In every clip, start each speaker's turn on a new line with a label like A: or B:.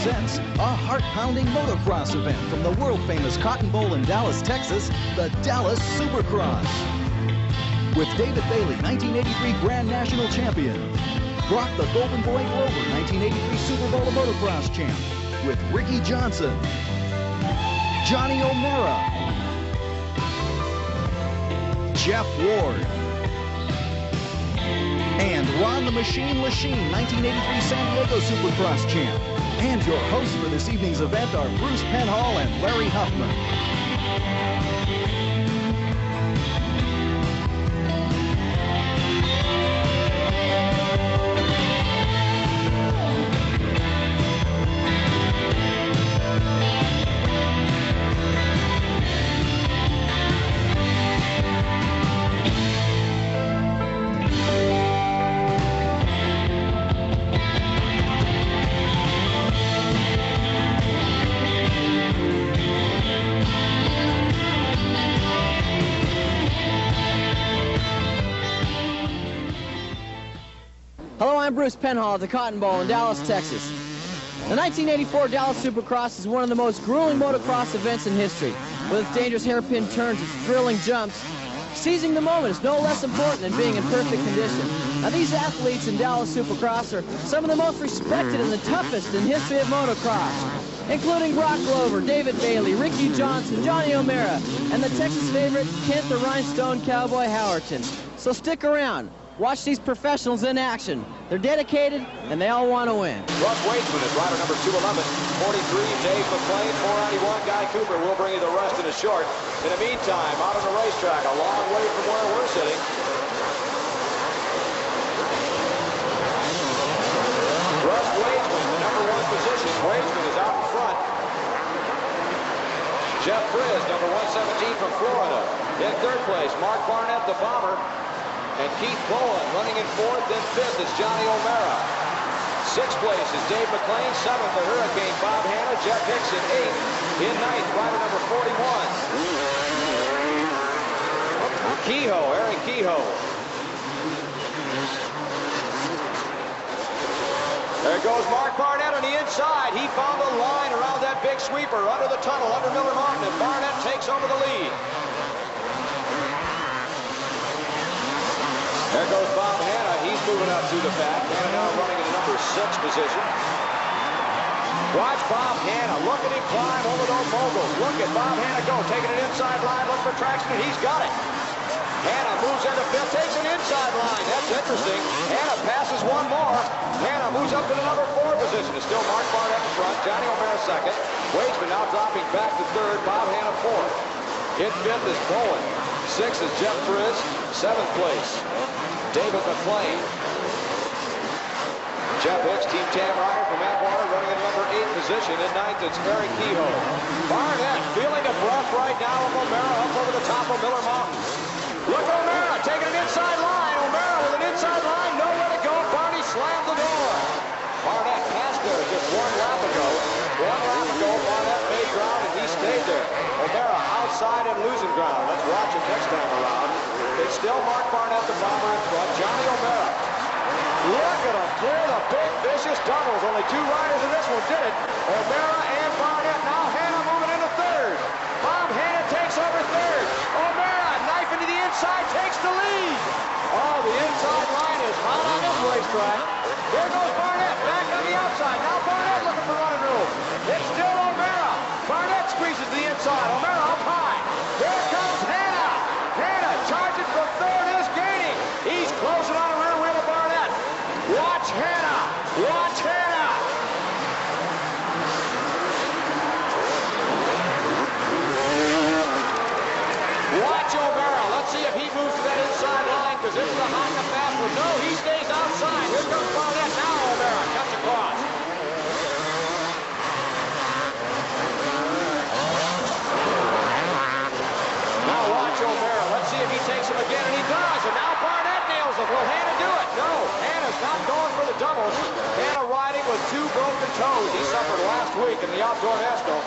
A: presents a heart-pounding motocross event from the world-famous Cotton Bowl in Dallas, Texas, the Dallas Supercross. With David Bailey, 1983 Grand National Champion. Brock the Golden Boy Glover, 1983 Super Bowl motocross champ. With Ricky Johnson, Johnny O'Mara, Jeff Ward, and Ron the Machine Lachine, 1983 San Diego Supercross champ. And your hosts for this evening's event are Bruce Penhall and Larry Huffman.
B: Hello, I'm Bruce Penhall at the Cotton Bowl in Dallas, Texas. The 1984 Dallas Supercross is one of the most grueling motocross events in history. With its dangerous hairpin turns, its thrilling jumps, seizing the moment is no less important than being in perfect condition. Now, these athletes in Dallas Supercross are some of the most respected and the toughest in history of motocross, including Brock Glover, David Bailey, Ricky Johnson, Johnny O'Mara, and the Texas favorite, Kent the Rhinestone Cowboy Howerton. So stick around. Watch these professionals in action. They're dedicated, and they all want to win.
C: Russ Waitsman is rider number 211. 43, Dave McClain. 491, Guy Cooper. We'll bring you the rest in a short. In the meantime, out on the racetrack, a long way from where we're sitting. Russ Waitsman, the number 1 position. Waitsman is out in front. Jeff Frizz, number 117 from Florida. In 3rd place, Mark Barnett, the bomber. And Keith Bowen running in 4th, and 5th is Johnny O'Mara. 6th place is Dave McClain. 7th, the Hurricane Bob Hanna. Jeff Hicks in 8th. In 9th, rider number 41. Kehoe, Aaron Kehoe. There goes Mark Barnett on the inside. He found a line around that big sweeper under the tunnel, under Miller Mountain, and Barnett takes over the lead. There goes Bob Hanna. He's moving up through the back. Hanna now running in the number 6 position. Watch Bob Hanna. Look at him climb over those moguls. Look at Bob Hanna go. Taking an inside line. Look for traction, and he's got it. Hanna moves into 5th. Takes an inside line. That's interesting. Hanna passes one more. Hanna moves up to the number 4 position. It's still Mark Barnett in front. Johnny O'Mara 2nd. Waitsman now dropping back to 3rd. Bob Hanna 4th. In 5th is Bowen. 6th is Jeff Frizz. 7th place, David McClain. Jeff Hicks, Team Tam Ryder from Atwater, running in number 8 position. In 9th, it's Aaron Kehoe. Barnett feeling the breath right now of O'Mara up over the top of Miller Mountain. Look, O'Mara taking an inside line. O'Mara with an inside line, nowhere to go. Barney slammed the door. Barnett passed there just 1 lap ago. 1 lap ago, Barnett made ground, and he stayed there. O'Mara outside and losing ground. Let's watch it next time around. It's still Mark Barnett, the bomber in front. Johnny O'Mara. Look at him clear the big vicious doubles. Only 2 riders in this one did it. O'Mara and Barnett. Now Hanna moving into 3rd. Bob Hanna takes over 3rd. O'Mara, knife into the inside, takes the lead. Oh, the inside line is hot on this racetrack. There goes Barnett back on the outside. Now Barnett looking for running room. It's still O'Mara. Barnett squeezes the inside. O'Mara up high. There comes Hanna. Hanna charging from 3rd is gaining. He's closing on the rear wheel of Barnett. Watch Hanna. Watch Hanna. Watch O'Mara. Let's see if he moves to that inside line, because this is a hot and a fast one. No, he stays outside. Here comes Barnett. Now O'Mara cuts across. Now watch O'Mara. Let's see if he takes him again, and he does. And now Barnett nails him. Will Hanna do it? No. Hanna's not going for the doubles. Hanna riding with 2 broken toes. He suffered last week in the outdoor national.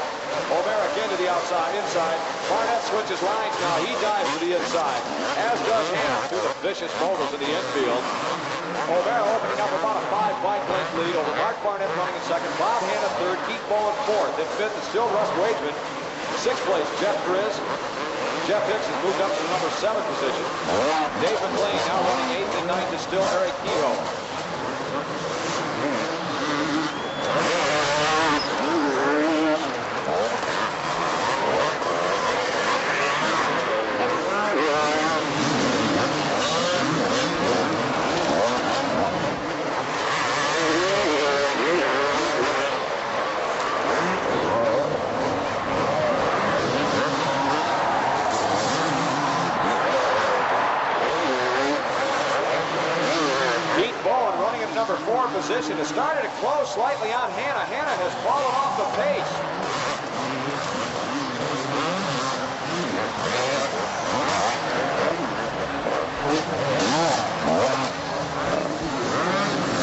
C: O'Mara again to the outside, inside. Barnett switches lines now. He dives to the inside, as does Hanna through the vicious moguls in the infield. O'Mara opening up about a 5-bike length lead over Mark Barnett running in second, Bob Hanna third, Keith Bowen fourth. In fifth is still Russ Wageman. Sixth place, Jeff Grizz. Jeff Hicks has moved up to the number 7 position. Dave McLean now running 8th and 9th is still Eric Kehoe. Number 4 position. It started to close slightly on Hanna. Hanna has fallen off the pace.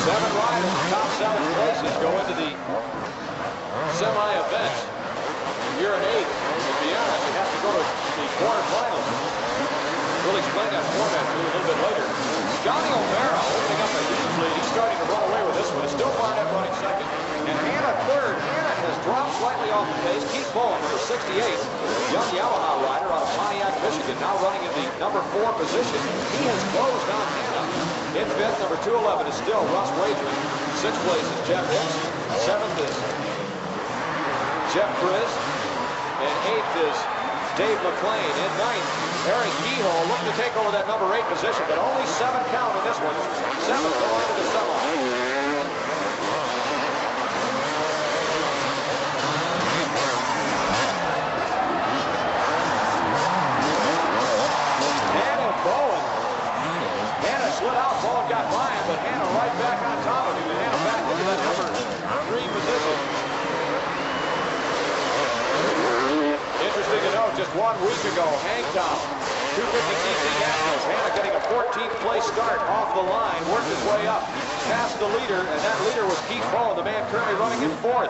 C: 7 riders in the top 7 places go into the semi-event. If you're an 8th in Vienna, you have to go to the quarterfinals. We'll explain that format to you a little bit later. Johnny O'Mara opening up a huge lead. He's starting to run away with this one. It's still Barnett running second. And Hanna third. Hanna has dropped slightly off the pace. Keith Bowen, number 68, young Yamaha rider out of Pontiac, Michigan, now running in the number 4 position. He has closed on Hanna. In fifth, number 211 is still Russ Wageman. Sixth place is Jeff Hicks. Seventh is Jeff Grizz. And eighth is Dave McLean. In ninth, Eric Kehoe looking to take over that number 8 position, but only 7 count in this one. 7 going to the semi. Hanna Bowen. Hanna slid out, Bowen got by him, but Hanna right back on top of him, and Hanna back into that number 3 position. Interesting to note, just 1 week ago, Hangtown, 250cc Nationals, Hanna getting a 14th place start off the line, worked his way up, past the leader, and that leader was Keith Bowen, the man currently running in 4th.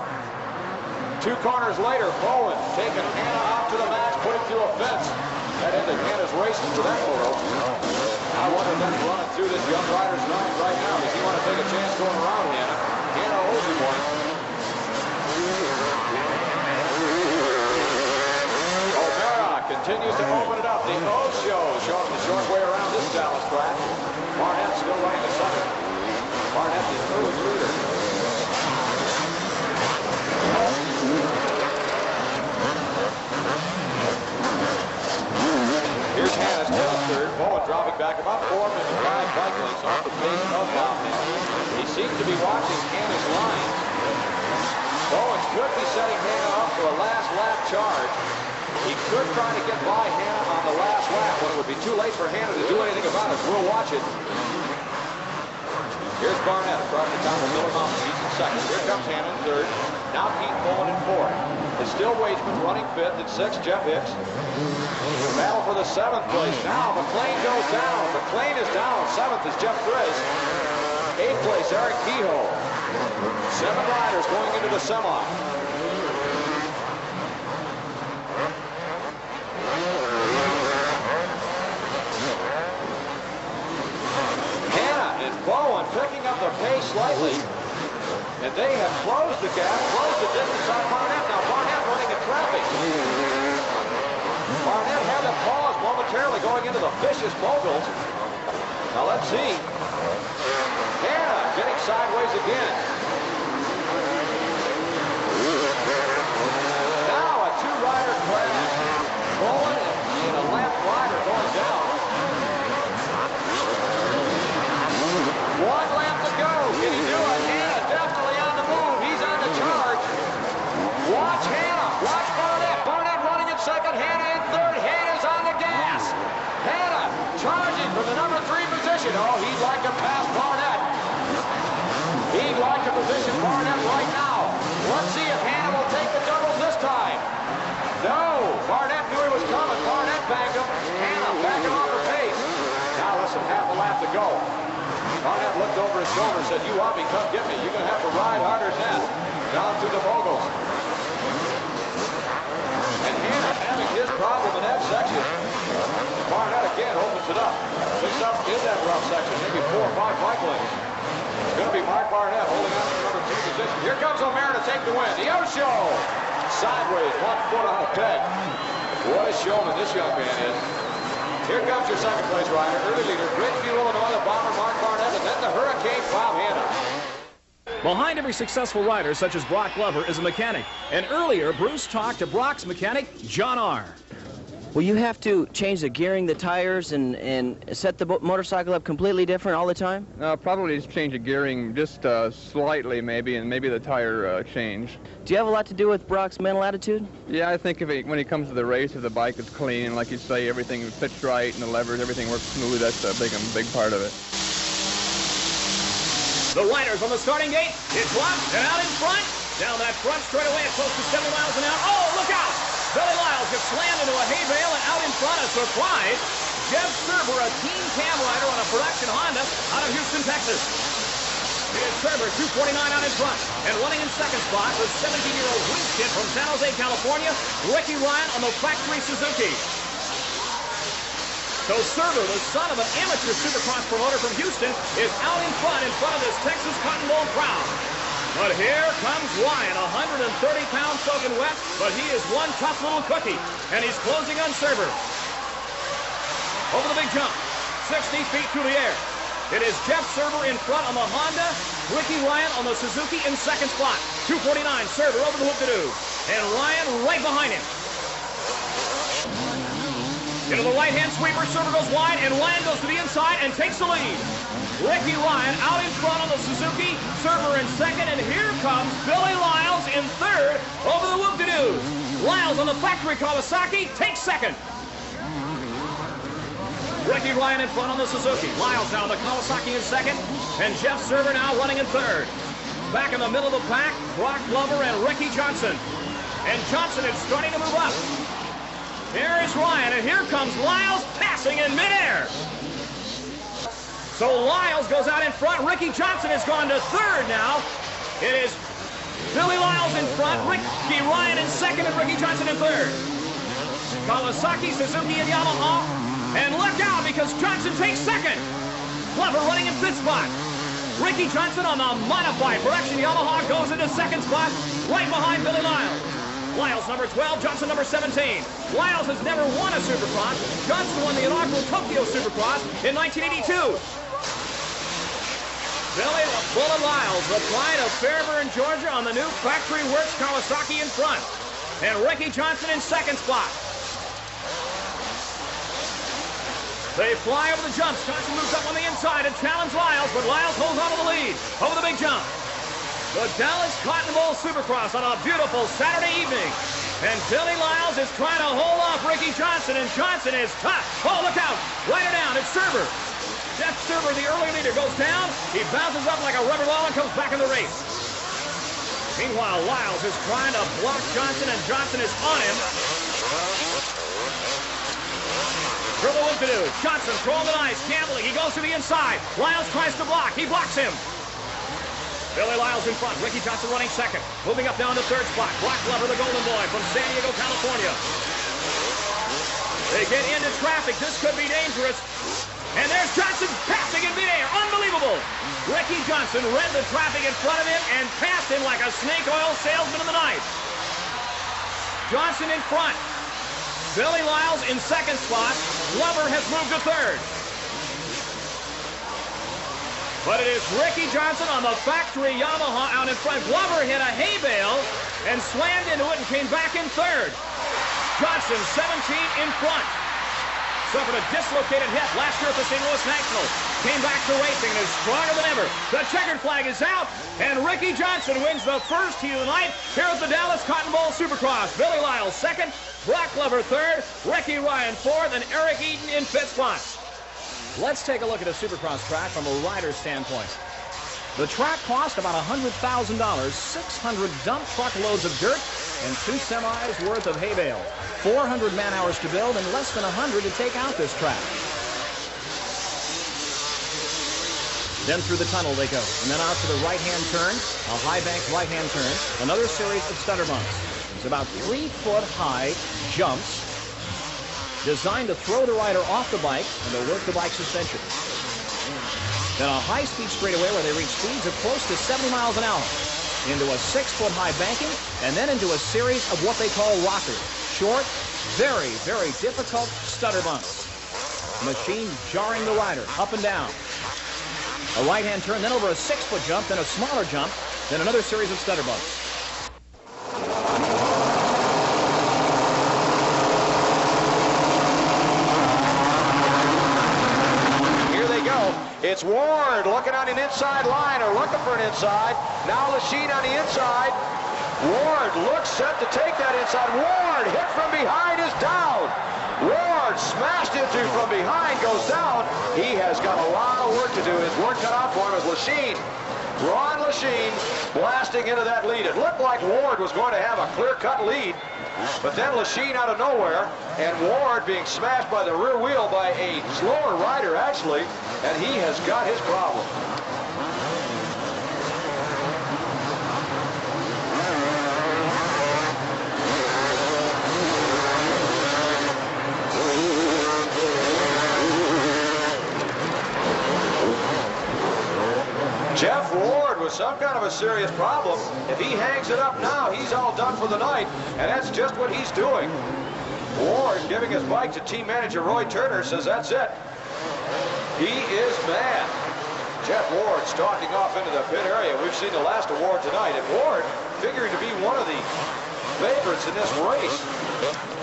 C: 2 corners later, Bowen taking Hanna out to the max, putting through a fence. That ended Hanna's racing for that photo. I wonder if that's running through this young rider's mind right now. Does he want to take a chance going around Hanna? Hanna owes him one. Continues to open it up. The O show showing the short way around this Dallas track. Barnett still running the second. Barnett the early leader. Here's Hanna still third. Bowen dropping back about 4 minutes, 5 bike lengths off the pace of Bob Hanna. He seems to be watching Hanna's line. Bowen could be setting Hanna up for a last lap charge. He could try to get by Hanna on the last lap when it would be too late for Hanna to do anything about it. We'll watch it. Here's Barnett across the top of Miller Mountain. He's in second. Here comes Hanna in third. Now Keith Bowen in 4th. It's still Wageman running 5th. At 6th, Jeff Hicks. Battle for the 7th place. Now McLean goes down. McLean is down. 7th is Jeff Grizz. 8th place, Eric Kehoe. 7 riders going into the semi. Bowen picking up the pace slightly, and they have closed the gap, closed the distance on Barnett. Now Barnett running in traffic. Barnett had to pause momentarily going into the vicious moguls. Now let's see. Hanna getting sideways again. Now a 2-rider crash. Bowen and a left rider going down. 1 lap to go. Can he do it? Hanna definitely on the move. He's on the charge. Watch Hanna. Watch Barnett. Barnett running in second. Hanna in third. Hanna's on the gas. Hanna charging from the number 3 position. Oh, he'd like to pass Barnett. He'd like to position Barnett right now. Let's see if Hanna will take the doubles this time. No. Barnett knew he was coming. Barnett backed him. Hanna backing off the pace. Now less than half a lap to go. Barnett looked over his shoulder and said, "You want me, come get me. You're going to have to ride harder than that." Down through the moguls. And Hanna having his problem in that section. Barnett again opens it up. Picks up in that place. It's going to be Mark Barnett holding on to the number 2 position. Here comes O'Mara to take the win. Yosho! Sideways, 1 foot on a peg. What a showman this young man is. Here comes your second place rider, early leader, Bridgeview, Illinois, the bomber Mark Barnett, and then the Hurricane Bob Hanna.
D: Behind every successful rider, such as Brock Glover, is a mechanic. And earlier, Bruce talked to Brock's mechanic, John R.
B: Well, you have to change the gearing, the tires, and set the motorcycle up completely different all the time?
E: Probably just change the gearing just slightly, maybe, and maybe the tire change.
B: Do you have a lot to do with Brock's mental attitude?
E: Yeah, I think when he comes to the race, if the bike is clean, like you say, everything fits right, and the levers, everything works smooth, that's a big part of it.
D: The riders on the starting gate. It's locked and out in front. Down that front straightaway at close to 70 miles an hour. Oh, look out! Billy Lyles gets slammed into a hay bale and out in front. A surprise. Jeff Serber, a team cam rider on a production Honda out of Houston, Texas. Here's Serber, 249 out in front. And running in second spot was 17-year-old Winston from San Jose, California, Ricky Ryan on the factory Suzuki. So Serber, the son of an amateur Supercross promoter from Houston, is out in front of this Texas Cotton Bowl crowd. But here comes Ryan, 130 pounds soaking wet, but he is one tough little cookie, and he's closing on Serber. Over the big jump, 60 feet through the air. It is Jeff Serber in front on the Honda, Ricky Ryan on the Suzuki in second spot. 249, Serber over the hoop-de-doo, and Ryan right behind him. Into the right-hand sweeper, Serber goes wide, and Ryan goes to the inside and takes the lead. Ricky Ryan out in front on the Suzuki, Serber in second, and here comes Billy Lyles in third over the whoop-de-doos. Lyles on the factory Kawasaki takes second. Ricky Ryan in front on the Suzuki. Lyles now on the Kawasaki in second, and Jeff Serber now running in third. Back in the middle of the pack, Brock Glover and Ricky Johnson. And Johnson is starting to move up. Here is Ryan, and here comes Lyles passing in midair. So Lyles goes out in front. Ricky Johnson has gone to third now. It is Billy Lyles in front, Ricky Ryan in second, and Ricky Johnson in third. Kawasaki, Suzuki, and Yamaha. And look out, because Johnson takes second. Glover running in fifth spot. Ricky Johnson on the modified production Yamaha goes into second spot, right behind Billy Lyles. Lyles number 12, Johnson number 17. Lyles has never won a Supercross. Johnson won the inaugural Tokyo Supercross in 1982. Billy Bullet Lyles, the pride of Fairburn, Georgia, on the new Factory Works Kawasaki in front. And Ricky Johnson in second spot. They fly over the jumps. Johnson moves up on the inside and challenges Lyles, but Lyles holds on to the lead over the big jump. The Dallas Cotton Bowl Supercross on a beautiful Saturday evening. And Billy Lyles is trying to hold off Ricky Johnson, and Johnson is tough. Oh, look out. Right her down. It's Serber. Jeff Serber, the early leader, goes down. He bounces up like a rubber ball and comes back in the race. Meanwhile, Lyles is trying to block Johnson, and Johnson is on him. Through the whoop-de-doo. Johnson throwing the ice, gambling. He goes to the inside. Lyles tries to block. He blocks him. Billy Lyles in front. Ricky Johnson running second. Moving up down to third spot. Brock Glover, the Golden Boy from San Diego, California. They get into traffic. This could be dangerous. And there's Johnson passing in midair. Unbelievable. Ricky Johnson read the traffic in front of him and passed him like a snake oil salesman in the night. Johnson in front. Billy Lyles in second spot. Glover has moved to third. But it is Ricky Johnson on the factory Yamaha out in front. Glover hit a hay bale and slammed into it and came back in third. Johnson, 17 in front. Suffered a dislocated hip last year at the St. Louis National. Came back to racing and is stronger than ever. The checkered flag is out, and Ricky Johnson wins the first heat of the night here at the Dallas Cotton Bowl Supercross. Billy Lyles second, Brock Glover third, Ricky Ryan fourth, and Eric Eaton in fifth spot. Let's take a look at a Supercross track from a rider's standpoint. The track cost about $100,000, 600 dump truck loads of dirt, and 2 semis worth of hay bales. 400 man-hours to build and less than 100 to take out this track. Then through the tunnel they go, and then out to the right-hand turn, a high bank right-hand turn, another series of stutter bumps. It's about 3-foot-high jumps designed to throw the rider off the bike and to work the bike suspension. then a high-speed straightaway where they reach speeds of close to 70 miles an hour, into a 6-foot-high banking, and then into a series of what they call rockers. Short, very, very difficult stutter bumps. Machine jarring the rider up and down. A right-hand turn, then over a 6-foot jump, then a smaller jump, then another series of stutter bumps.
C: It's Ward looking on an inside line, or looking for an inside. Now Lechine on the inside. Ward looks set to take that inside. Ward hit from behind is down. Ward smashed into from behind, goes down. He has got a lot of work to do. His work cut out for him as Lechine. Ron Lechine blasting into that lead. It looked like Ward was going to have a clear-cut lead, but then Lechine out of nowhere, and Ward being smashed by the rear wheel by a slower rider, actually, and he has got his problem. Jeff Ward with some kind of a serious problem. If he hangs it up now, he's all done for the night, and that's just what he's doing. Ward giving his bike to team manager Roy Turner, says that's it. He is mad. Jeff Ward stalking off into the pit area. We've seen the last award tonight, and Ward figuring to be one of the favorites in this race.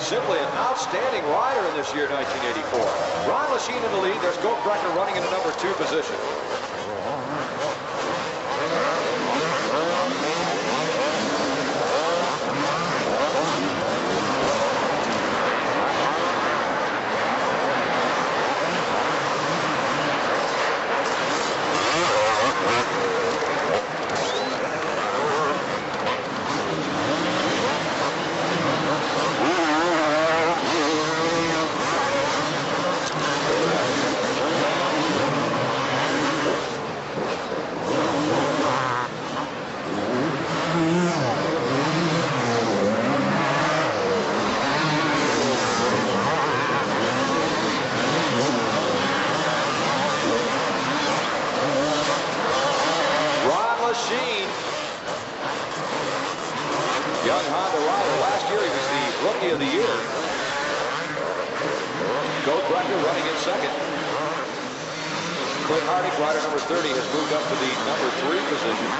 C: Simply an outstanding rider in this year, 1984. Ron Lechine in the lead. There's Goat Brecker running in the number 2 position. Young Honda rider. Last year he was the Rookie of the Year. Goat Brecker running in second. Clint Hardy, rider number 30, has moved up to the number 3 position.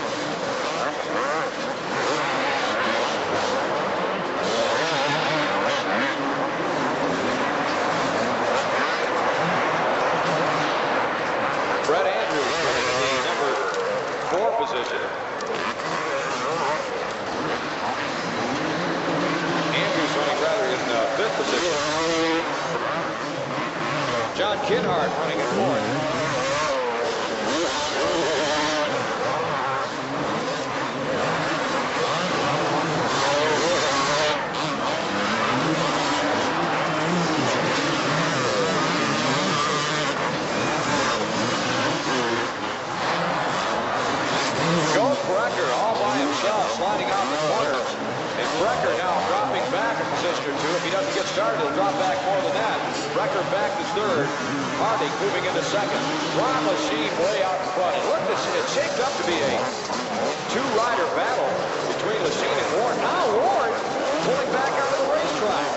C: Fred Andrews running in the number 4 position. Fifth position. John Kidhart running in 4th. Goat Brecker all by himself, sliding out the corners. And Brecker now dropping back a position or 2. If he doesn't get started, he'll drop back more than that. Brecker back to 3rd. Harding moving into 2nd. Ron Lechine way out in front. And look, it shaped up to be a 2-rider battle between Lechine and Ward. Now Ward pulling back onto the racetrack.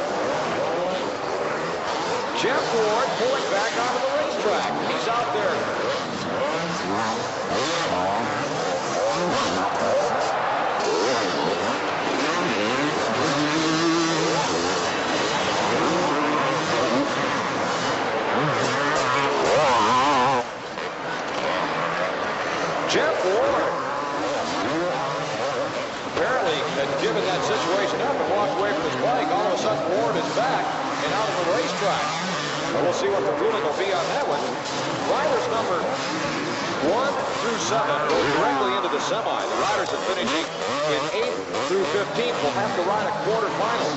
C: Jeff Ward pulling back onto the racetrack. He's out there. Jeff Ward apparently had given that situation up and walked away from his bike. All of a sudden, Ward is back and out of the racetrack. Well, we'll see what the ruling will be on that one. Riders number 1 through 7 go directly into the semi. The riders that finishing in 8th through 15th will have to ride a quarterfinal.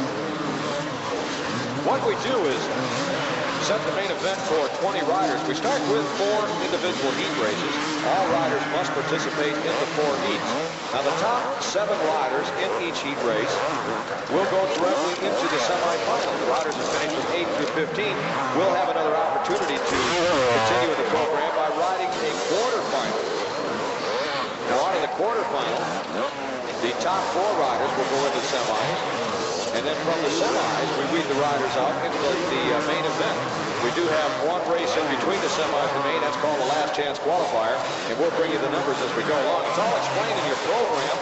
C: What we do is set the main event for 20 riders. We start with 4 individual heat races. All riders must participate in the 4 heats. Now, the top 7 riders in each heat race will go directly into the semifinal. The riders that finish from 8 through 15 will have another opportunity to continue with the program by riding a quarter quarterfinal. The top 4 riders will go into semis. And then from the semis, we weed the riders out into the main event. We do have one race in between the semis and the main. That's called the last chance qualifier. And we'll bring you the numbers as we go along. It's all explained in your program.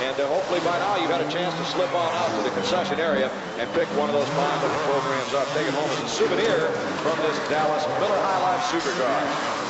C: And hopefully by now you've had a chance to slip on out to the concession area and pick one of those fine little programs up. Take it home as a souvenir from this Dallas Miller High Life Supercross.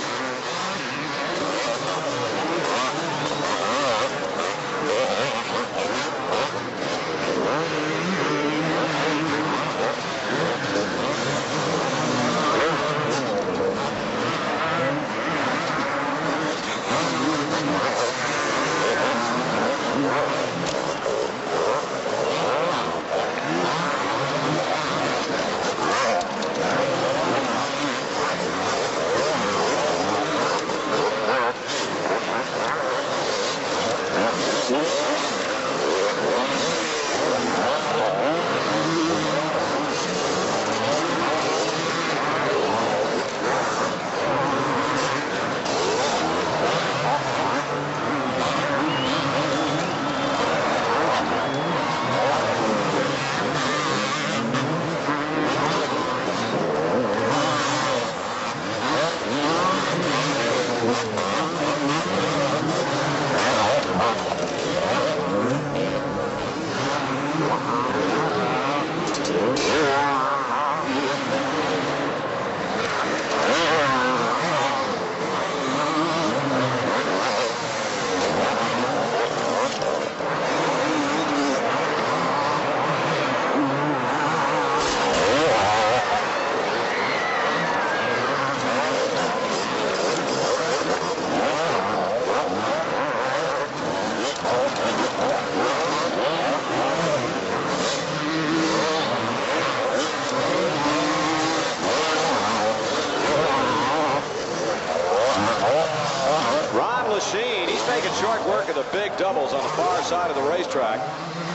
C: Short work of the big doubles on the far side of the racetrack.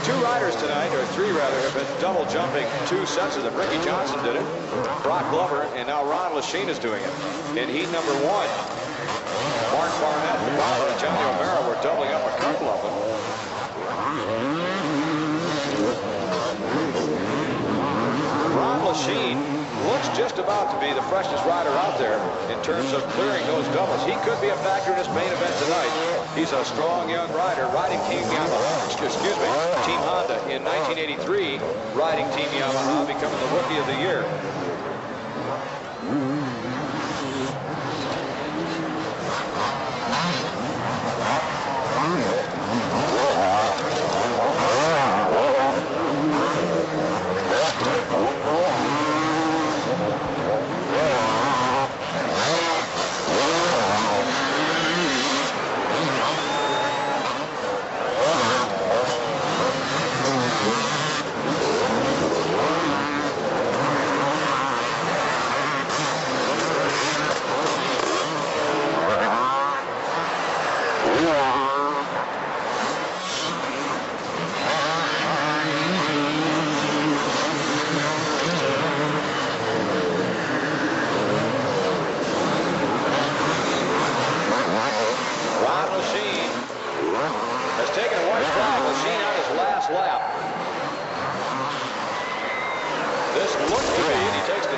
C: 2 riders tonight, or 3 rather, have been double jumping 2 sets of them. Ricky Johnson did it, Brock Glover, and now Ron Lechine is doing it. In heat number 1, Mark Barnett, Bob, and Johnny O'Mara were doubling up a couple of them. Ron Lechine looks just about to be the freshest rider out there in terms of clearing those doubles. He could be a factor in this main event tonight. He's a strong young rider, riding Team Yamaha, Team Honda in 1983, riding Team Yamaha, becoming the Rookie of the Year.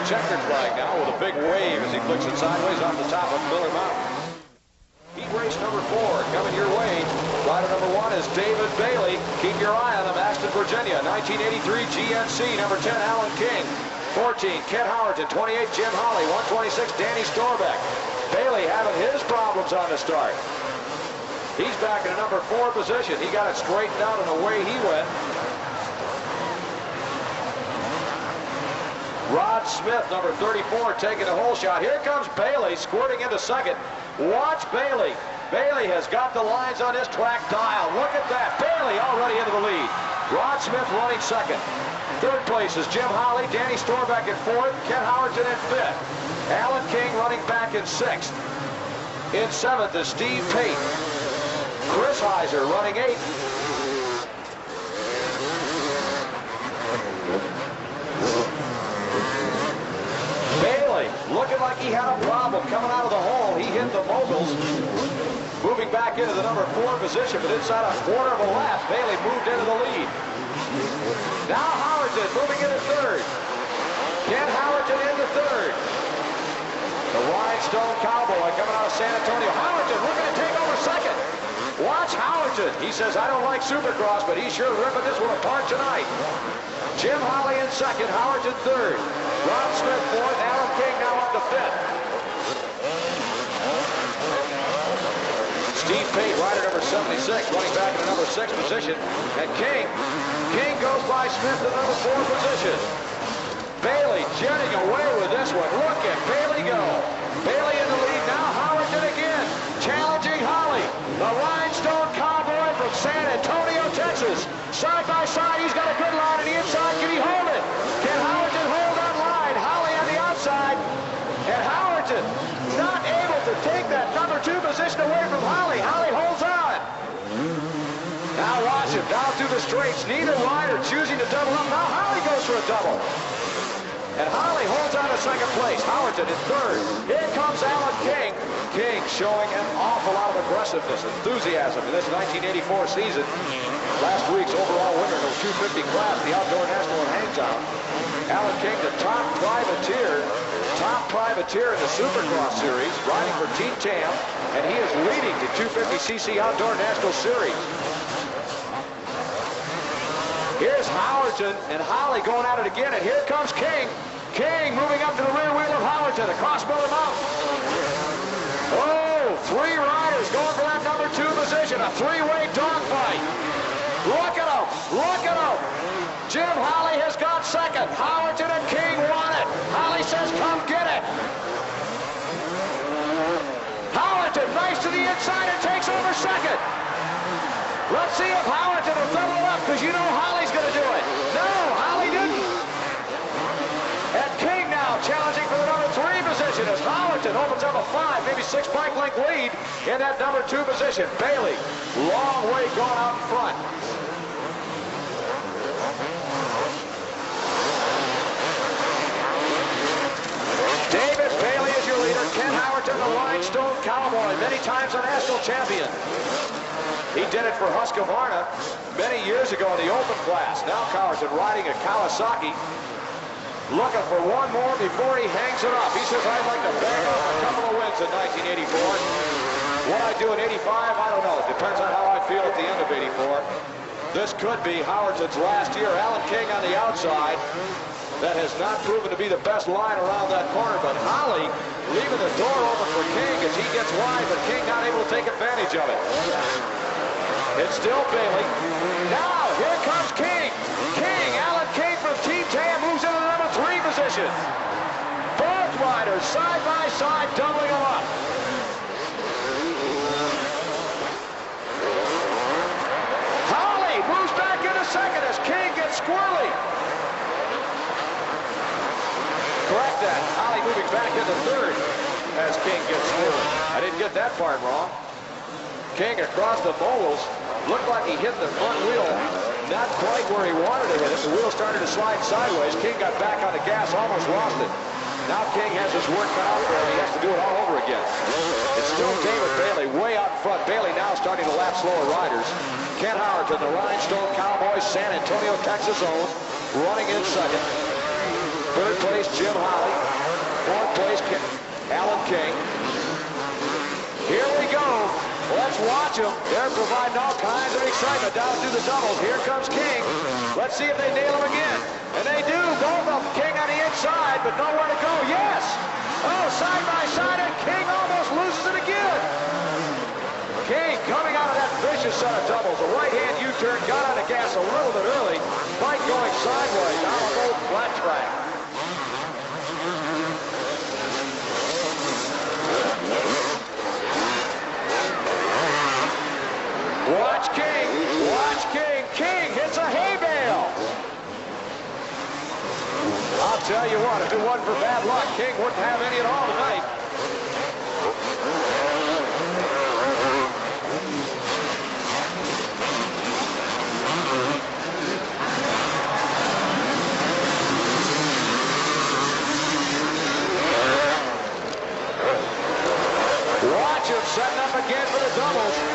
C: Checkered flag now with a big wave as he flicks it sideways off the top of Miller Mountain. Heat race number 4 coming your way. Rider number 1 is David Bailey. Keep your eye on him, Ashton, Virginia. 1983 GNC, number 10, Alan King. 14, Kent Howerton. 28, Jim Holly. 126, Danny Storbeck. Bailey having his problems on the start. He's back in a number 4 position. He got it straightened out and away he went. Rod Smith, number 34, taking a hole shot. Here comes Bailey, squirting into second. Watch Bailey. Bailey has got the lines on his track dial. Look at that. Bailey already into the lead. Rod Smith running second. Third place is Jim Holly, Danny Storbeck in 4th, Ken Howerton in 5th. Alan King running back in 6th. In 7th is Steve Pate. Chris Heiser running 8th. Looking like he had a problem coming out of the hole. He hit the moguls. Moving moving back into the number 4 position, but inside a quarter of a lap, Bailey moved into the lead. Now Howerton moving into 3rd. Ken Howerton into 3rd. The Rhinestone Cowboy coming out of San Antonio. Howerton looking to take over 2nd. Watch Howerton. He says, I don't like Supercross, but he's sure ripping this one apart tonight. Jim Holley in 2nd, Howerton 3rd. Ron Smith 4th, Alan King now up to 5th. Steve Pate, rider number 76, running back in the number 6 position. And King goes by Smith in the number 4 position. Bailey jetting away with this one. Look at Bailey go. Bailey in the lead now. Howerton again, challenging Holley. The Rhinestone Cowboy from San Antonio, Texas. Side by side, he's got a good line on the inside. Can he hold it? Can Howerton hold that line? Holley on the outside. And Howerton not able to take that number 2 position away from Holley. Holley holds on. Now watch him down through the straights. Neither rider choosing to double up. Now Holley goes for a double. And Holley holds on to 2nd place. Howerton in 3rd. Here comes Alan King. King showing an awful lot of aggressiveness, enthusiasm in this 1984 season. Last week's overall winner in the 250 class, the Outdoor National in Hangtown. Alan King, the top privateer in the Supercross series, riding for Team Tam, and he is leading the 250cc Outdoor National Series. Here's Howerton and Holley going at it again, and here comes King. King moving up to the rear wheel of Howerton across Miller Mountain. Oh, 3 riders going for that number 2 position, a 3-way dogfight. Look at him, look at him. Jim Holley has got 2nd. Howerton and King won it. Holley says, come get it. Howerton nice to the inside and takes over 2nd. Let's see if Howerton will double up, because you know Holley's going to do it. No, Holley didn't. And King now challenging for the number 3 position as Howerton opens up a 5, maybe 6 bike length lead in that number 2 position. Bailey, long way gone out in front. David Bailey is your leader. Ken Howerton, the Rhinestone Cowboy, many times a national champion. He did it for Husqvarna many years ago in the open class. Now Howerton riding a Kawasaki, looking for one more before he hangs it up. He says, I'd like to bang off a couple of wins in 1984. What I do in 85, I don't know. It depends on how I feel at the end of 84. This could be Howerton's last year. Alan King on the outside. That has not proven to be the best line around that corner, but Holley leaving the door open for King as he gets wide, but King not able to take advantage of it. It's still Bailey. Now, here comes King. King, Alan King from Team Tam moves into the number 3 position. Both riders side by side, doubling them up. Holley moves back into 2nd as King gets squirrely. Correct that. Holley moving back into 3rd as King gets squirrely. I didn't get that part wrong. King across the moguls. Looked like he hit the front wheel, not quite where he wanted to hit it. The wheel started to slide sideways. King got back on the gas, almost lost it. Now King has his work cut out for him. He has to do it all over again. It's still David Bailey way out in front. Bailey now starting to lap slower riders. Ken Howerton, the Rhinestone Cowboys, San Antonio, Texas owned, running in 2nd. 3rd place, Jim Holley. 4th place, Alan King. Here we go. Let's watch them. They're providing all kinds of excitement down through the doubles. Here comes King. Let's see if they nail him again. And they do. Both of them. King on the inside, but nowhere to go. Yes. Oh, side by side, and King almost loses it again. King coming out of that vicious set of doubles. A right-hand U-turn, got on the gas a little bit early. Bike going sideways on a low flat track. Watch King, watch King. King hits a hay bale. I'll tell you what, if it wasn't for bad luck, King wouldn't have any at all tonight. Watch him setting up again for the doubles.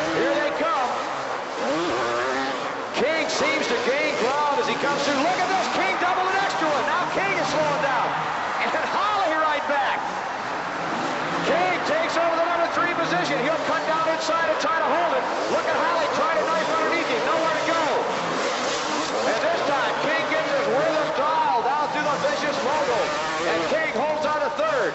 C: position. He'll cut down inside and try to hold it. Look at Holly trying to knife underneath him. Nowhere to go. And this time, King gets his rhythm dialed down through the vicious mogul. And King holds on to third.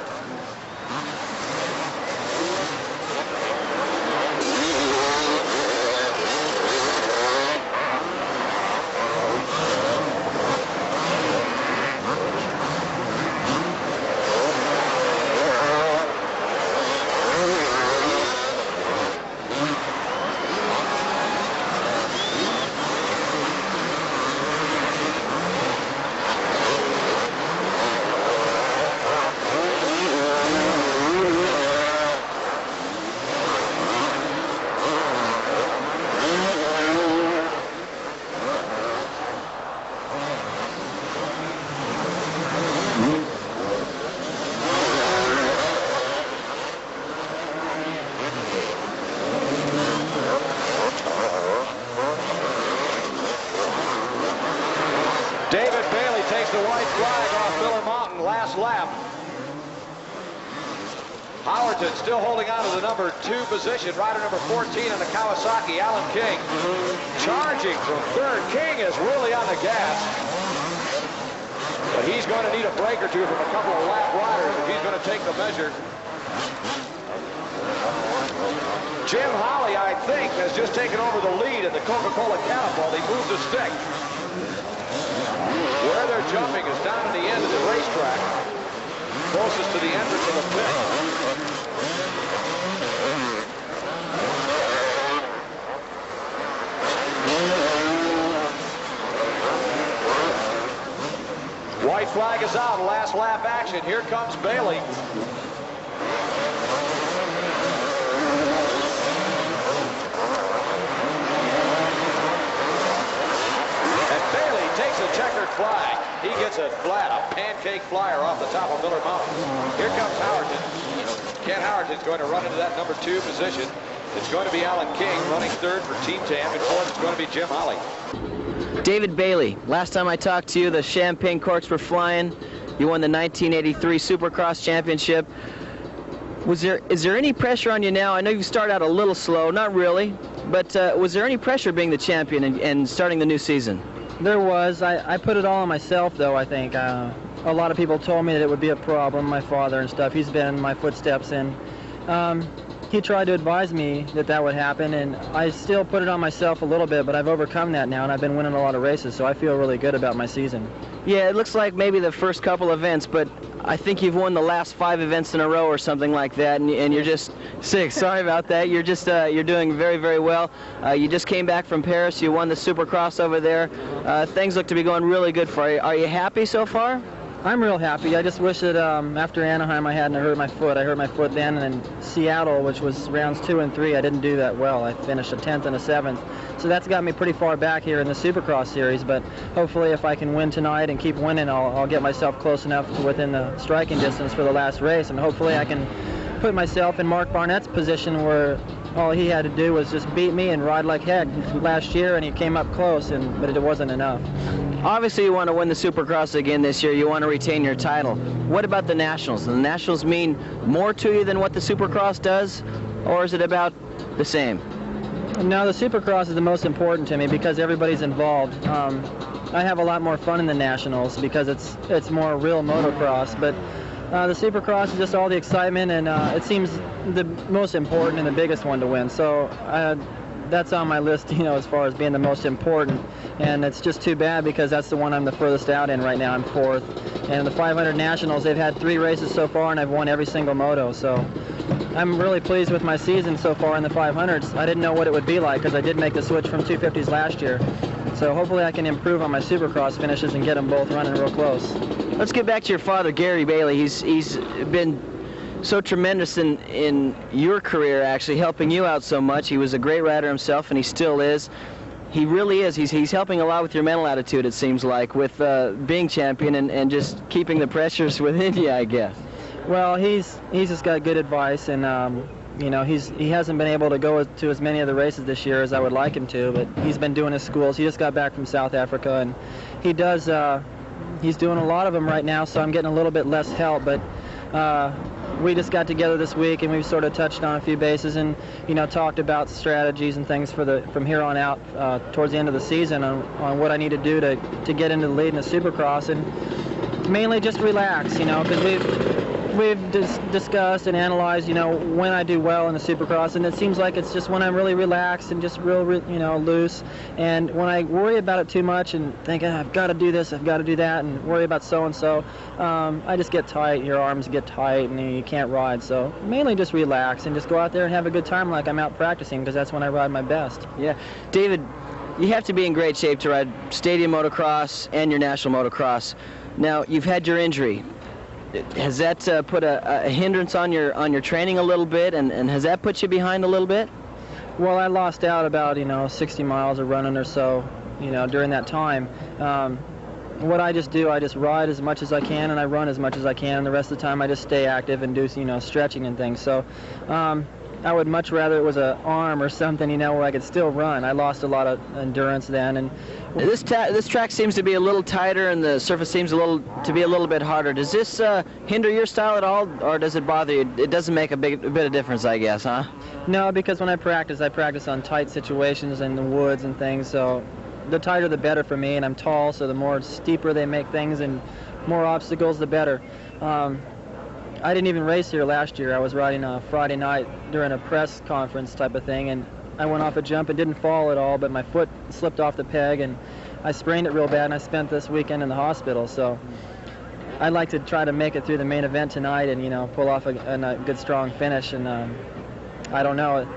C: David Bailey takes the white flag off Miller Mountain last lap. Howerton still holding on to the number 2 position. Rider number 14 in the Kawasaki, Alan King. Charging from third. King is really on the gas. But he's going to need a break or two from a couple of lap riders if he's going to take the measure. Jim Holly, I think, has just taken over the lead at the Coca-Cola Catapult. He moves a stick. Where they're jumping is down at the end of the racetrack, closest to the entrance of the pit. White flag is out, last lap action. Here comes Bailey. Takes a checkered flag. He gets it flat, a pancake flyer off the top of Miller Mountain. Here comes Howerton. Ken Howerton's going to run into that number 2 position. It's going to be Alan King running third for Team Tam, and fourth it's going to be Jim Holly.
B: David Bailey, last time I talked to you, the champagne corks were flying. You won the 1983 Supercross Championship. Is there any pressure on you now? I know you started out a little slow, not really, but was there any pressure being the champion and starting the new season?
F: There was. I put it all on myself, though, I think. A lot of people told me that it would be a problem, my father and stuff. He's been in my footsteps, and he tried to advise me that that would happen, and I still put it on myself a little bit, but I've overcome that now, and I've been winning a lot of races, so I feel really good about my season.
B: Yeah, it looks like maybe the first couple events, but I think you've won the last 5 events in a row or something like that, and you're just 6. Sorry about that. You're just you're doing very, very well. You just came back from Paris. You won the Supercross over there. Things look to be going really good for you. Are you happy so far?
F: I'm real happy. I just wish that after Anaheim I hadn't hurt my foot. I hurt my foot then, and in Seattle, which was rounds 2 and 3, I didn't do that well. I finished a 10th and a 7th. So that's got me pretty far back here in the Supercross series, but hopefully if I can win tonight and keep winning, I'll get myself close enough to within the striking distance for the last race, and hopefully I can put myself in Mark Barnett's position where all he had to do was just beat me and ride like heck last year, and he came up close, but it wasn't enough.
B: Obviously you want to win the Supercross again this year. You want to retain your title. What about the Nationals? Do the Nationals mean more to you than what the Supercross does, or is it about the same?
F: No, the Supercross is the most important to me because everybody's involved. I have a lot more fun in the Nationals because it's more real motocross, but the Supercross is just all the excitement, and it seems the most important and the biggest one to win. So that's on my list, as far as being the most important. And it's just too bad because that's the one I'm the furthest out in right now. I'm 4th. And the 500 Nationals, they've had 3 races so far, and I've won every single moto. So I'm really pleased with my season so far in the 500s. I didn't know what it would be like because I did make the switch from 250s last year. So hopefully I can improve on my Supercross finishes and get them both running real close.
B: Let's get back to your father, Gary Bailey. He's been so tremendous in your career, actually, helping you out so much. He was a great rider himself, and he still is. He really is. He's helping a lot with your mental attitude, it seems like, with being champion and just keeping the pressures within you, I guess.
F: Well, he's just got good advice, and he hasn't been able to go to as many of the races this year as I would like him to, but he's been doing his schools. He just got back from South Africa, and he's doing a lot of them right now, so I'm getting a little bit less help, but we just got together this week and we've sort of touched on a few bases and, you know, talked about strategies and things for from here on out towards the end of the season on what I need to do to get into the lead in the Supercross, and mainly just relax, you know, because we've discussed and analyzed, you know, when I do well in the Supercross, and it seems like it's just when I'm really relaxed and just real, you know, loose. And when I worry about it too much and think, I've got to do this, I've got to do that, and worry about so-and-so, I just get tight. Your arms get tight and you can't ride. So mainly just relax and just go out there and have a good time like I'm out practicing, because that's when I ride my best.
B: Yeah. David, you have to be in great shape to ride stadium motocross and your national motocross. Now, you've had your injury. Has that put a hindrance on your training a little bit, and has that put you behind a little bit?
F: Well, I lost out about, you know, 60 miles of running or so, you know, during that time. What I just do, I just ride as much as I can and I run as much as I can, and the rest of the time I just stay active and do, you know, stretching and things. So I would much rather it was an arm or something, you know, where I could still run. I lost a lot of endurance then. And
B: this track seems to be a little tighter and the surface seems to be a little bit harder. Does this hinder your style at all, or does it bother you? It doesn't make a bit of difference, I guess, huh?
F: No, because when I practice on tight situations in the woods and things, so the tighter the better for me, and I'm tall, so the more steeper they make things and more obstacles, the better. I didn't even race here last year. I was riding a Friday night during a press conference type of thing, and I went off a jump and didn't fall at all, but my foot slipped off the peg and I sprained it real bad, and I spent this weekend in the hospital. So I'd like to try to make it through the main event tonight and, you know, pull off a good strong finish. And I don't know.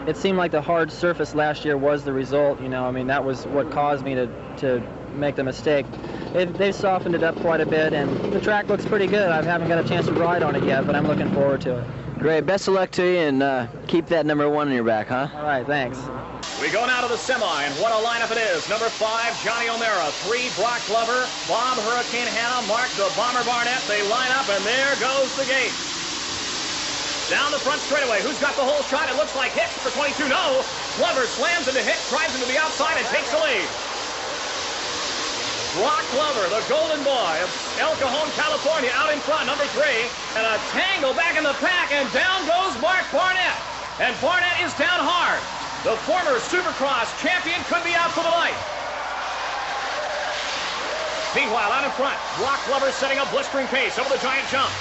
F: It seemed like the hard surface last year was the result, you know. I mean, that was what caused me to make the mistake. They've softened it up quite a bit, and the track looks pretty good. I haven't got a chance to ride on it yet, but I'm looking forward to it.
B: Great. Best of luck to you, and keep that #1 on your back, huh?
F: All right, thanks.
D: We go now to the semi, and what a lineup it is. Number 5, Johnny O'Mara. 3, Brock Glover. Bob Hurricane Hanna. Mark the Bomber Barnett. They line up, and there goes the gate. Down the front straightaway. Who's got the whole shot? It looks like Hicks for 22. No. Glover slams into Hicks, drives into the outside, and takes the lead. Brock Glover, the golden boy of El Cajon, California, out in front, number 3. And a tangle back in the pack, and down goes Mark Barnett. And Barnett is down hard. The former Supercross champion could be out for the night. Meanwhile, out in front, Brock Glover setting a blistering pace over the giant jump.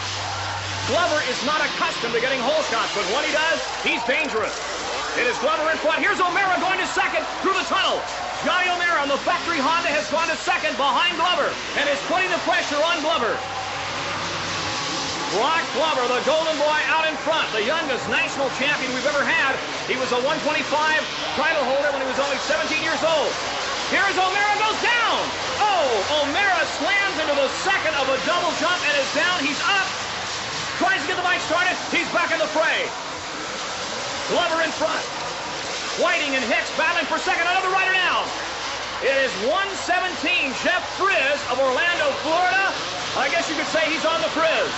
D: Glover is not accustomed to getting hole shots, but when he does, he's dangerous. It is Glover in front. Here's O'Mara going to second through the tunnel. Johnny O'Mara on the factory Honda has gone to second behind Glover and is putting the pressure on Glover. Brock Glover, the golden boy, out in front, the youngest national champion we've ever had. He was a 125 title holder when he was only 17 years old. Here's O'Mara, goes down. Oh, O'Mara slams into the second of a double jump and is down. He's up. Tries to get the bike started. He's back in the fray. Glover in front. Whiting and Hicks battling for second. Another rider down. It is 117, Jeff Frizz of Orlando, Florida. I guess you could say he's on the Frizz.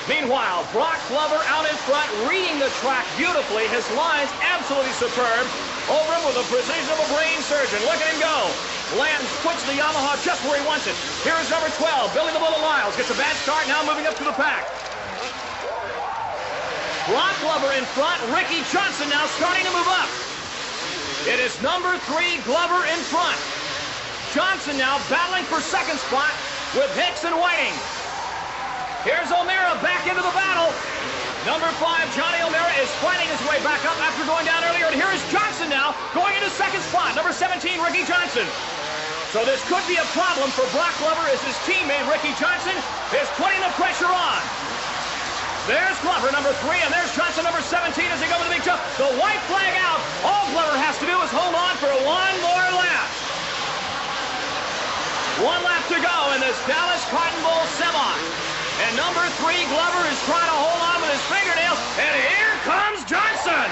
D: Meanwhile, Brock Glover out in front, reading the track beautifully. His lines absolutely superb. Over him with the precision of a brain surgeon. Look at him go. Lands, puts the Yamaha just where he wants it. Here is number 12, Billy the Bullet Lyles. Gets a bad start, now moving up to the pack. Brock Glover in front. Ricky Johnson now starting to move up. It is number 3, Glover in front. Johnson now battling for second spot with Hicks and Whiting. Here's O'Mara back into the battle. Number 5, Johnny O'Mara, is fighting his way back up after going down earlier. And here is Johnson now going into second spot. Number 17, Ricky Johnson. So this could be a problem for Brock Glover as his teammate Ricky Johnson is putting the pressure on. There's Glover, number 3, and there's Johnson, number 17, as they go to the big jump. The white flag out. All Glover has to do is hold on for one more lap. 1 lap to go in this Dallas Cotton Bowl semi. And number 3, Glover, is trying to hold on with his fingernails. And here comes Johnson.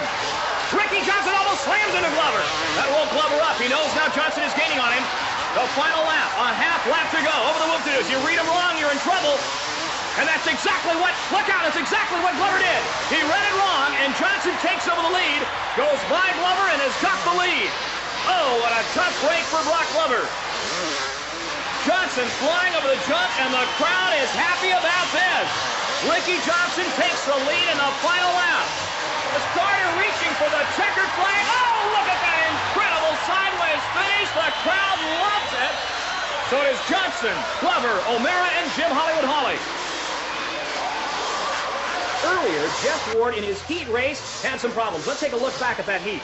D: Ricky Johnson almost slams into Glover. That woke Glover up. He knows now Johnson is gaining on him. The final lap, a half lap to go. Over the whoop-de-doos. You read him wrong, you're in trouble. And that's exactly what, look out, that's exactly what Glover did. He read it wrong, and Johnson takes over the lead, goes by Glover, and has got the lead. Oh, what a tough break for Brock Glover. Johnson's flying over the jump, and the crowd is happy about this. Ricky Johnson takes the lead in the final lap. The starter reaching for the checkered flag. Oh, look at that incredible sideways finish. The crowd loves it. So it is Johnson, Glover, O'Mara, and Jim Hollywood Hawley. Earlier, Jeff Ward in his heat race had some problems. Let's take a look back at that heat.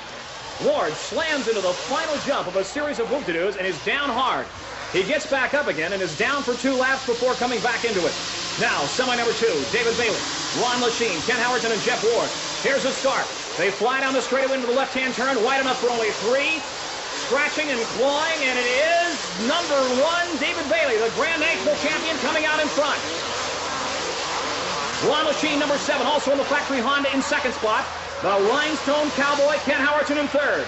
D: Ward slams into the final jump of a series of whoop-de-doos and is down hard. He gets back up again and is down for 2 laps before coming back into it. Now, semi number 2, David Bailey, Ron Lachine, Ken Howerton, and Jeff Ward. Here's the start. They fly down the straightaway into the left-hand turn, wide enough for only 3. Scratching and clawing, and it is number 1, David Bailey, the Grand National Champion, coming out in front. Ron Lachine, number 7, also in the factory Honda in second spot. The Rhinestone Cowboy, Ken Howerton, in third.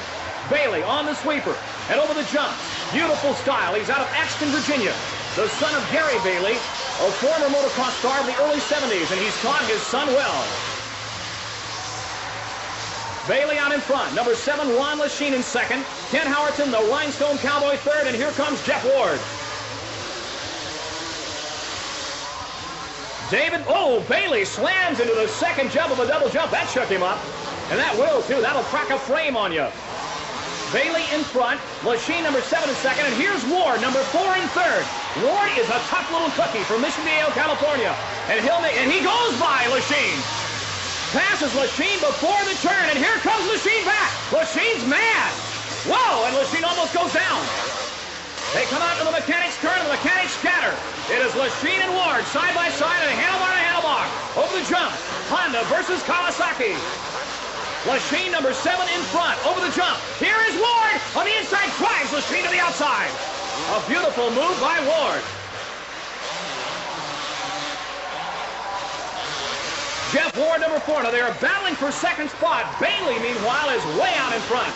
D: Bailey on the sweeper and over the jump. Beautiful style. He's out of Axton, Virginia. The son of Gary Bailey, a former motocross star of the early 70s, and he's taught his son well. Bailey out in front. Number 7, Ron Lachine in second. Ken Howerton, the Rhinestone Cowboy, third. And here comes Jeff Ward. Bailey slams into the second jump of a double jump. That shook him up. And that will, too. That'll crack a frame on you. Bailey in front. Lachine, number 7, in second. And here's Ward, number 4, in third. Ward is a tough little cookie from Mission Viejo, California. And he goes by Lachine. Passes Lachine before the turn, and here comes Lachine back. Lachine's mad. Whoa, and Lachine almost goes down. They come out to the mechanics' turn, and the mechanics scatter. It is Lachine and Ward side by side, and handlebar to handlebar. Over the jump, Honda versus Kawasaki. Lachine, number 7, in front, over the jump. Here is Ward on the inside, drives Lachine to the outside. A beautiful move by Ward. Jeff Ward, number 4. Now they are battling for second spot. Bailey, meanwhile, is way out in front.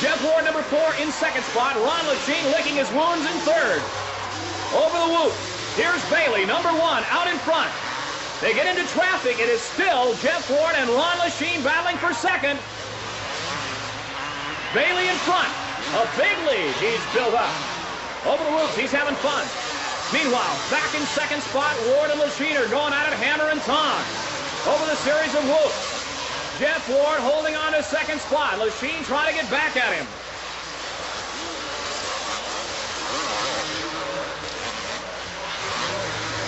D: Jeff Ward, number 4, in second spot. Ron Lachine licking his wounds in third. Over the whoop. Here's Bailey, number 1, out in front. They get into traffic. It is still Jeff Ward and Ron Lachine battling for second. Bailey in front. A big lead he's built up. Over the whoops, he's having fun. Meanwhile, back in second spot, Ward and Lachine are going at it hammer and tongs. Over the series of whoops. Jeff Ward holding on to second spot. Lachine trying to get back at him.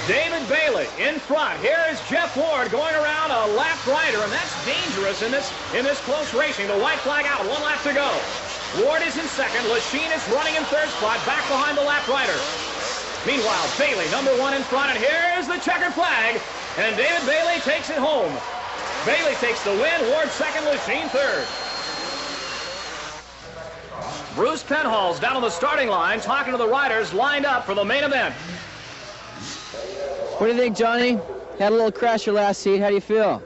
D: David Bailey in front. Here is Jeff Ward going around a lap rider, and that's dangerous in this close racing. The white flag out, 1 lap to go. Ward is in second. Lachine is running in third spot, back behind the lap rider. Meanwhile, Bailey, number 1, in front, and here's the checkered flag, and David Bailey takes it home. Bailey takes the win, Ward second, Lachine third. Bruce Penhall's down on the starting line talking to the riders lined up for the main event.
B: What do you think, Johnny? Had a little crash your last heat. How do you feel?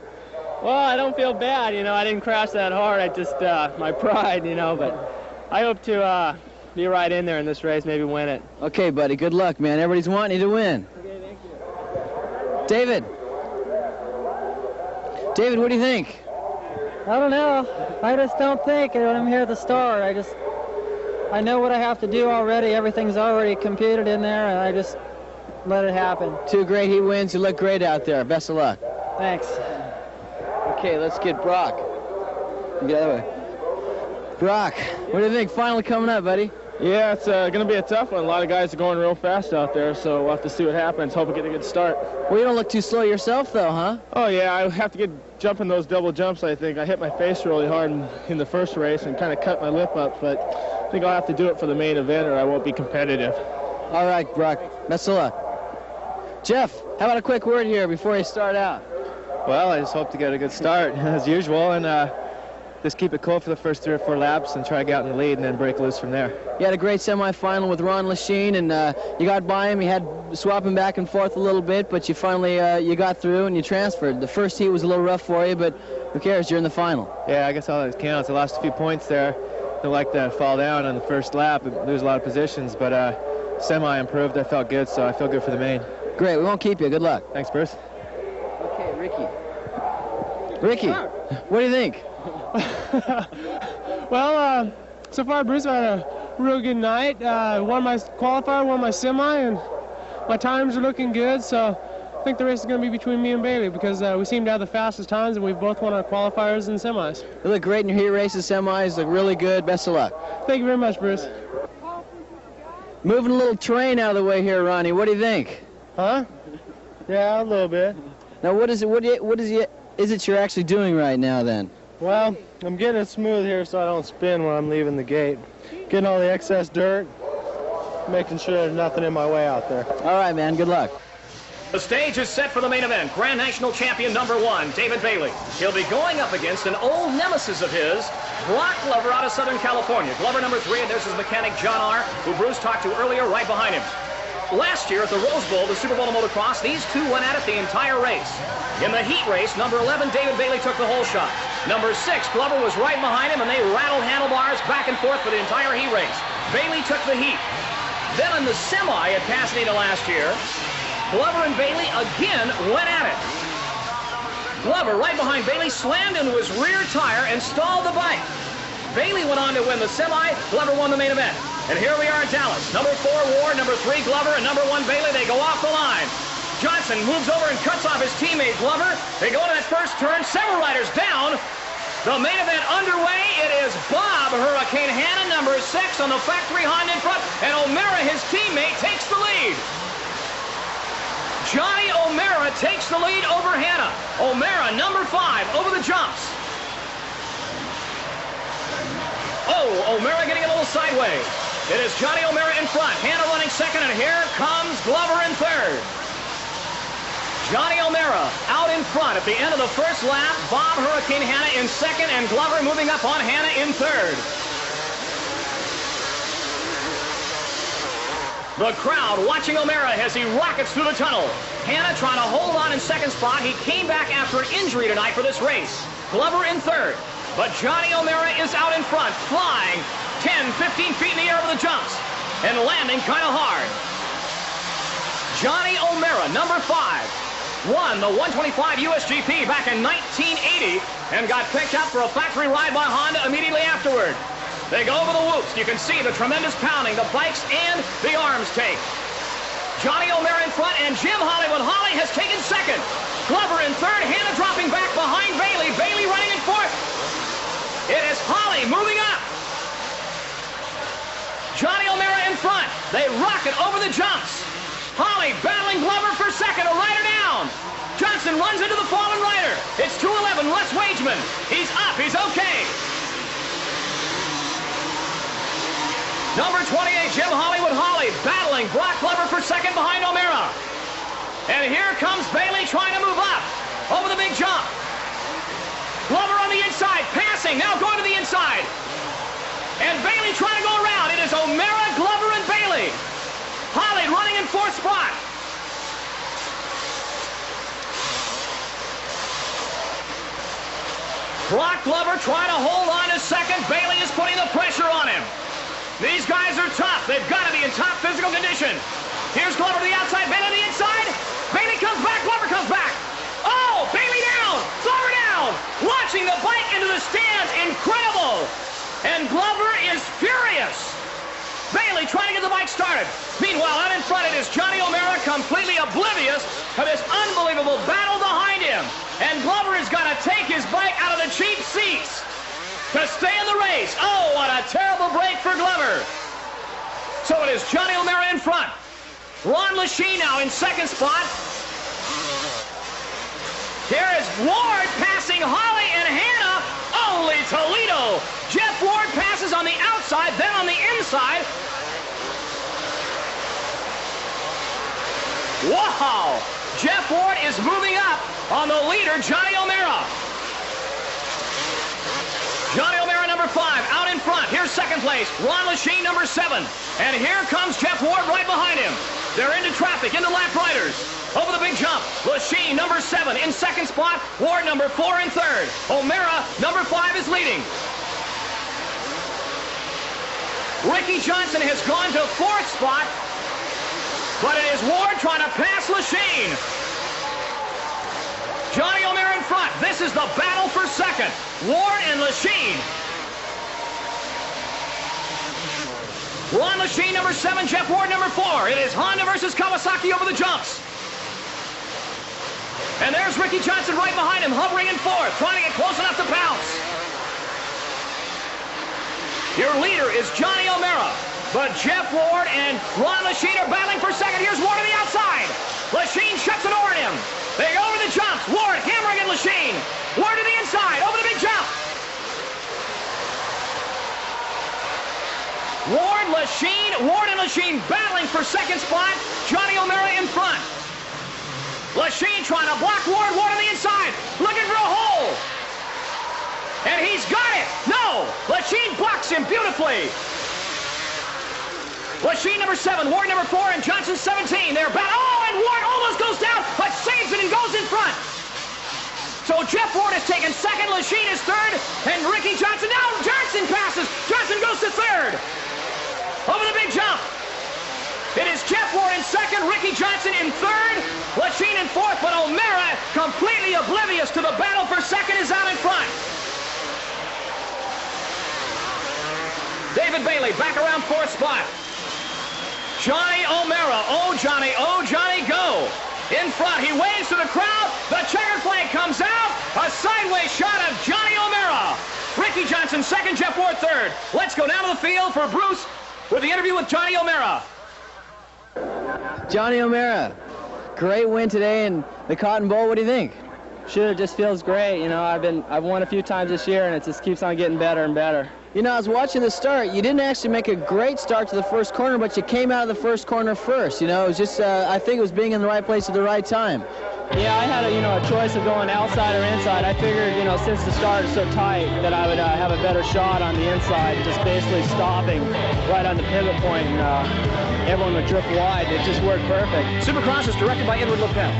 F: Well, I don't feel bad. I didn't crash that hard. I just, my pride, but I hope to be right in there in this race, maybe win it.
B: Okay, buddy. Good luck, man. Everybody's wanting you to win.
F: Okay, thank you.
B: David. David, what do you think?
F: I don't know. I just don't think when I'm here at the start. I know what I have to do already. Everything's already computed in there, and I just let it happen. 2 great heat wins. You look great out there. Best of luck. Thanks.
B: Okay, let's get Brock. Get that way. Brock, what do you think? Final coming up, buddy?
G: Yeah, it's going to be a tough one. A lot of guys are going real fast out there, so we'll have to see what happens. Hope we get a good start.
B: Well, you don't look too slow yourself, though, huh?
G: Oh, yeah, I have to get jumping those double jumps, I think. I hit my face really hard in the first race and kind of cut my lip up, but I think I'll have to do it for the main event or I won't be competitive.
B: All right, Brock. Best of luck. Jeff, how about a quick word here before you start out?
H: Well, I just hope to get a good start, as usual, and just keep it cool for the first 3 or 4 laps and try to get out in the lead and then break loose from there.
B: You had a great semifinal with Ron Lachine, and you got by him. You had swapping back and forth a little bit, but you finally you got through and you transferred. The first heat was a little rough for you, but who cares? You're in the final.
H: Yeah, I guess all that counts. I lost a few points there. Don't like to fall down on the first lap and lose a lot of positions, but semi improved. I felt good, so I feel good for the main.
B: Great. We won't keep you. Good luck.
H: Thanks, Bruce.
B: Okay, Ricky. Ricky, what do you think?
I: Well, so far, Bruce, I had a real good night. Won my qualifier, won my semi, and my times are looking good. So I think the race is going to be between me and Bailey because we seem to have the fastest times and we've both won our qualifiers and semis.
B: You look great in your heat races, semis. Look really good. Best of luck.
I: Thank you very much, Bruce.
B: Moving a little terrain out of the way here, Ronnie. What do you think?
G: Huh? Yeah, a little bit.
B: Now, what is it you're actually doing right now, then?
G: Well, I'm getting it smooth here so I don't spin when I'm leaving the gate. Getting all the excess dirt, making sure there's nothing in my way out there.
B: All right, man. Good luck.
D: The stage is set for the main event. Grand National Champion #1, David Bailey. He'll be going up against an old nemesis of his, Brock Glover out of Southern California. Glover #3, and there's his mechanic, John R., who Bruce talked to earlier, right behind him. Last year at the Rose Bowl, the Super Bowl of motocross, these two went at it the entire race. In the heat race, #11, David Bailey took the whole shot. #6, Glover was right behind him, and they rattled handlebars back and forth for the entire heat race. Bailey took the heat. Then in the semi at Pasadena last year, Glover and Bailey again went at it. Glover, right behind Bailey, slammed into his rear tire and stalled the bike. Bailey went on to win the semi. Glover won the main event. And here we are at Dallas. #4, Ward, #3, Glover, and #1, Bailey. They go off the line. Johnson moves over and cuts off his teammate, Glover. They go into that first turn. Several riders down. The main event underway. It is Bob Hurricane Hanna, #6, on the factory Honda in front. And O'Mara, his teammate, takes the lead. Johnny O'Mara takes the lead over Hanna. O'Mara, #5, over the jumps. Oh, O'Mara getting a little sideways. It is Johnny O'Mara in front. Hanna running second, and here comes Glover in third. Johnny O'Mara out in front at the end of the first lap. Bob Hurricane Hanna in second, and Glover moving up on Hanna in third. The crowd watching O'Mara as he rockets through the tunnel. Hanna trying to hold on in second spot. He came back after an injury tonight for this race. Glover in third. But Johnny O'Mara is out in front, flying 10, 15 feet in the air over the jumps and landing kind of hard. Johnny O'Mara, #5, won the 125 USGP back in 1980 and got picked up for a factory ride by Honda immediately afterward. They go over the whoops. You can see the tremendous pounding the bikes and the arms take. Johnny O'Mara in front, and Jim Hollywood Holly has taken second. Glover in third, Hanna dropping back behind Bailey. Bailey running in fourth. It is Holly moving up. Johnny O'Mara in front. They rocket over the jumps. Holly battling Glover for second, a rider down. Johnson runs into the fallen rider. It's 211, Les Wageman. He's up, he's okay. #28, Jim Hollywood Holly battling Brock Glover for second behind O'Mara. And here comes Bailey trying to move up over the big jump. Glover on the inside, passing, now going to the inside. And Bailey trying to go around. It is O'Mara, Glover, and Bailey. Holly running in fourth spot. Brock Glover trying to hold on to second. Bailey is putting the pressure on him. These guys are tough. They've got to be in top physical condition. Here's Glover to the outside, Bailey on the inside. Bailey comes back, Glover comes back. Oh, Bailey down, Glover down. Launching the bike into the stands, incredible. And Glover is furious. Bailey trying to get the bike started. Meanwhile, out in front it is Johnny O'Mara, completely oblivious of this unbelievable battle behind him. And Glover is going to take his bike out of the cheap seats to stay in the race. Oh, what a terrible break for Glover. So it is Johnny O'Mara in front. Ron Lachine now in second spot. Here is Ward passing Holly and Hanna. Only Toledo. Jeff Ward passes on the outside, then on the inside. Wow! Jeff Ward is moving up on the leader, Johnny O'Mara. Johnny O'Mara, #5, out in front. Here's second place, Ron Lachine, #7. And here comes Jeff Ward right behind him. They're into traffic, into lap riders. Over the big jump, Lachine, #7, in second spot. Ward, #4, in third. O'Mara, #5, is leading. Ricky Johnson has gone to fourth spot, but it is Ward trying to pass Lachine. Johnny O'Mara in front. This is the battle for second. Ward and Lachine. Ron Lachine, #7, Jeff Ward, #4. It is Honda versus Kawasaki over the jumps. And there's Ricky Johnson right behind him, hovering in fourth, trying to get close enough to pounce. Your leader is Johnny O'Mara, but Jeff Ward and Ron Lechine are battling for second. Here's Ward on the outside. Lechine shuts the door on him. They go over the jumps. Ward hammering at Lechine. Ward to the inside, over the big jump. Ward and Lechine battling for second spot. Johnny O'Mara in front. Lechine trying to block Ward. Ward on the inside, looking for a hole. And he's got it. No, Lechine blocks him beautifully. Lechine number 7, Ward number 4, and Johnson 17. They're back. Oh, and Ward almost goes down, but saves it and goes in front. So Jeff Ward has taken second, Lechine is third, and Ricky Johnson, now Johnson passes. Johnson goes to third. Over the big jump. It is Jeff Ward in second, Ricky Johnson in third, Lechine in fourth, but O'Mara, completely oblivious to the battle for second, is out in front. David Bailey back around fourth spot. Johnny O'Mara, oh Johnny, go. In front, he waves to the crowd. The checkered flag comes out. A sideways shot of Johnny O'Mara. Ricky Johnson second, Jeff Ward third. Let's go down to the field for Bruce with the interview with Johnny O'Mara.
B: Johnny O'Mara, great win today in the Cotton Bowl. What do you think?
F: Sure, it just feels great. You know, I've won a few times this year, and it just keeps on getting better and better.
B: You know, I was watching the start. You didn't actually make a great start to the first corner, but you came out of the first corner first. You know, it was just, I think it was being in the right place at the right time.
F: Yeah, I had a choice of going outside or inside. I figured, since the start is so tight, that I would have a better shot on the inside, just basically stopping right on the pivot point, and everyone would drift wide. It just worked perfect.
D: Supercross is directed by Edward Lapel.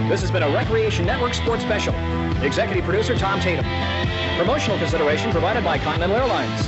D: This has been a Recreation Network Sports Special. Executive producer Tom Tatum. Promotional consideration provided by Continental Airlines.